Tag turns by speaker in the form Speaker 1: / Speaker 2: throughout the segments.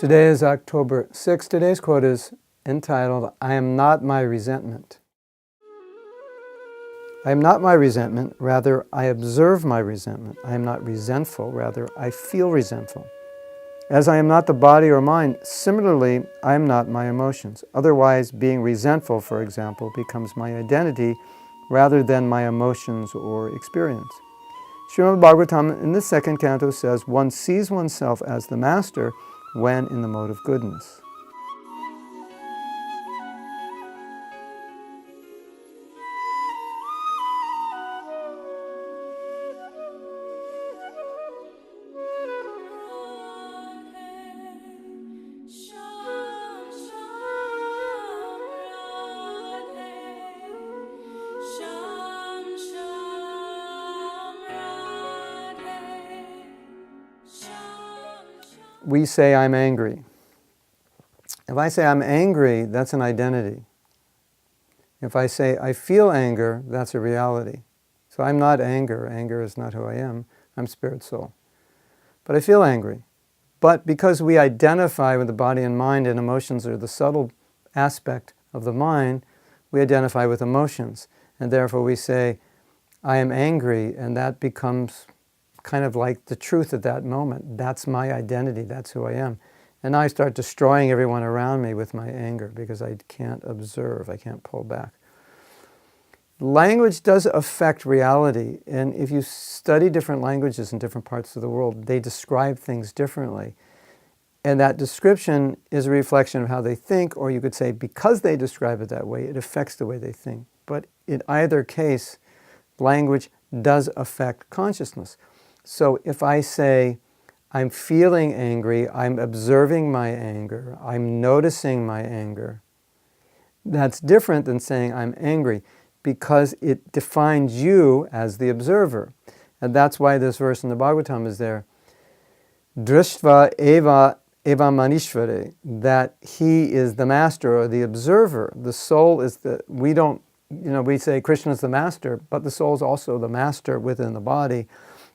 Speaker 1: Today is October 6th. Today's quote is entitled, "I am not my resentment." I am not my resentment, rather I observe my resentment. I am not resentful, rather I feel resentful. As I am not the body or mind, similarly, I am not my emotions. Otherwise, being resentful, for example, becomes my identity rather than my emotions or experience. Srimad Bhagavatam in the second canto says, one sees oneself as the master when in the mode of goodness. We say, I'm angry. If I say I'm angry, that's an identity. If I say I feel anger, that's a reality. So I'm not anger. Anger is not who I am. I'm spirit soul. But I feel angry. But because we identify with the body and mind, and emotions are the subtle aspect of the mind, we identify with emotions. And therefore we say, I am angry, and that becomes kind of like the truth at that moment. That's my identity. That's who I am. And I start destroying everyone around me with my anger because I can't observe. I can't pull back. Language does affect reality. And if you study different languages in different parts of the world, they describe things differently. And that description is a reflection of how they think, or you could say because they describe it that way, it affects the way they think. But in either case, language does affect consciousness. So if I say, I'm feeling angry, I'm observing my anger, I'm noticing my anger, that's different than saying I'm angry, because it defines you as the observer. And that's why this verse in the Bhagavatam is there. Drishtva eva manishvare, that he is the master or the observer. The soul is we say Krishna is the master, but the soul is also the master within the body.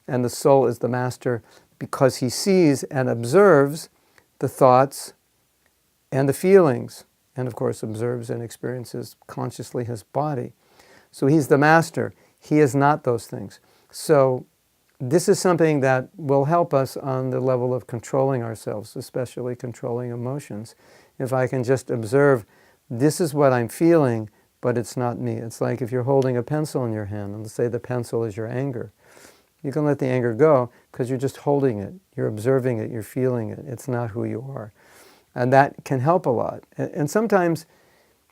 Speaker 1: And the soul is the master because he sees and observes the thoughts and the feelings, and of course observes and experiences consciously his body. So he's the master. He is not those things. So this is something that will help us on the level of controlling ourselves, especially controlling emotions. If I can just observe, this is what I'm feeling, but it's not me. It's like if you're holding a pencil in your hand, and let's say the pencil is your anger. You can let the anger go because you're just holding it. You're observing it. You're feeling it. It's not who you are. And that can help a lot. And sometimes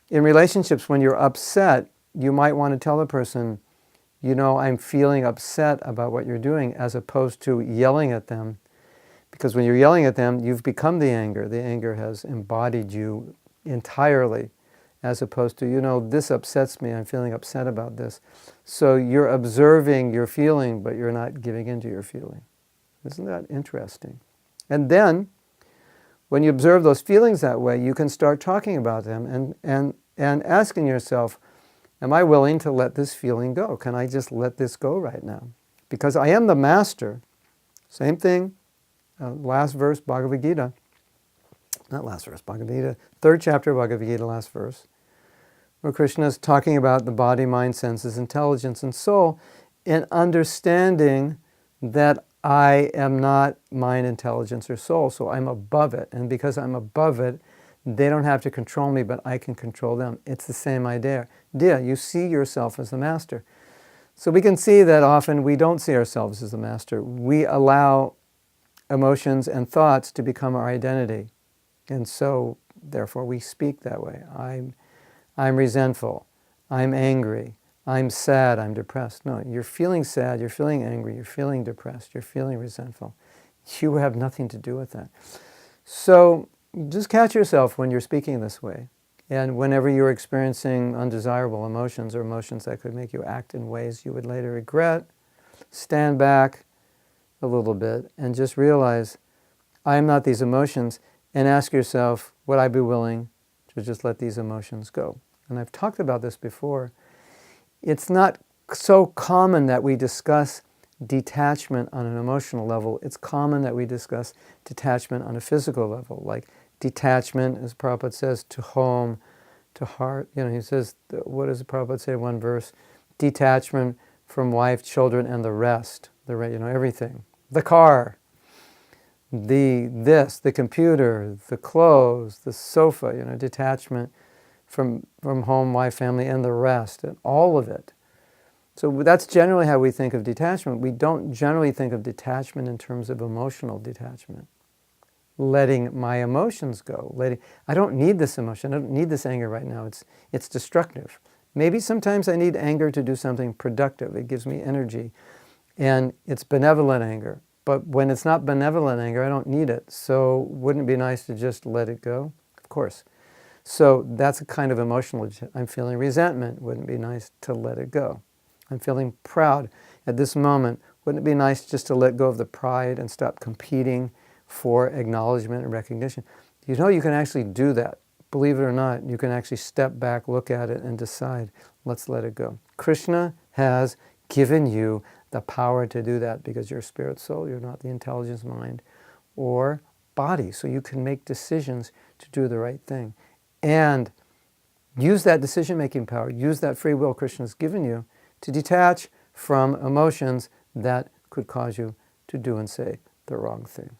Speaker 1: in relationships, when you're upset, you might want to tell a person, I'm feeling upset about what you're doing, as opposed to yelling at them. Because when you're yelling at them, you've become the anger. The anger has embodied you entirely, as opposed to, this upsets me, I'm feeling upset about this. So you're observing your feeling, but you're not giving into your feeling. Isn't that interesting? And then, when you observe those feelings that way, you can start talking about them and asking yourself, am I willing to let this feeling go? Can I just let this go right now? Because I am the master. Same thing, last verse, Bhagavad Gita. Not last verse, Bhagavad Gita. Third chapter of Bhagavad Gita, last verse. Where Krishna is talking about the body, mind, senses, intelligence, and soul, and understanding that I am not mind, intelligence, or soul, so I'm above it. And because I'm above it, they don't have to control me, but I can control them. It's the same idea. You see yourself as the master. So we can see that often we don't see ourselves as the master. We allow emotions and thoughts to become our identity. And so, therefore, we speak that way. I'm resentful, I'm angry, I'm sad, I'm depressed. No, you're feeling sad, you're feeling angry, you're feeling depressed, you're feeling resentful. You have nothing to do with that. So just catch yourself when you're speaking this way. And whenever you're experiencing undesirable emotions or emotions that could make you act in ways you would later regret, stand back a little bit and just realize, I am not these emotions, and ask yourself, would I be willing to just let these emotions go? And I've talked about this before. It's not so common that we discuss detachment on an emotional level, it's common that we discuss detachment on a physical level, like detachment, as Prabhupada says, to home, to heart. He says, what does Prabhupada say in one verse? Detachment from wife, children, and the rest. Everything. The car, the computer, the clothes, the sofa, detachment from home, wife, family, and the rest, and all of it. So that's generally how we think of detachment. We don't generally think of detachment in terms of emotional detachment. Letting my emotions go. I don't need this emotion. I don't need this anger right now. It's destructive. Maybe sometimes I need anger to do something productive. It gives me energy. And it's benevolent anger. But when it's not benevolent anger, I don't need it. So wouldn't it be nice to just let it go? Of course. So that's a kind of emotional. I'm feeling resentment. Wouldn't it be nice to let it go? I'm feeling proud at this moment. Wouldn't it be nice just to let go of the pride and stop competing for acknowledgement and recognition? You can actually do that. Believe it or not, you can actually step back, look at it, and decide, let's let it go. Krishna has given you the power to do that because you're a spirit soul, you're not the intelligence mind or body. So you can make decisions to do the right thing. And use that decision-making power, use that free will Krishna's given you to detach from emotions that could cause you to do and say the wrong thing.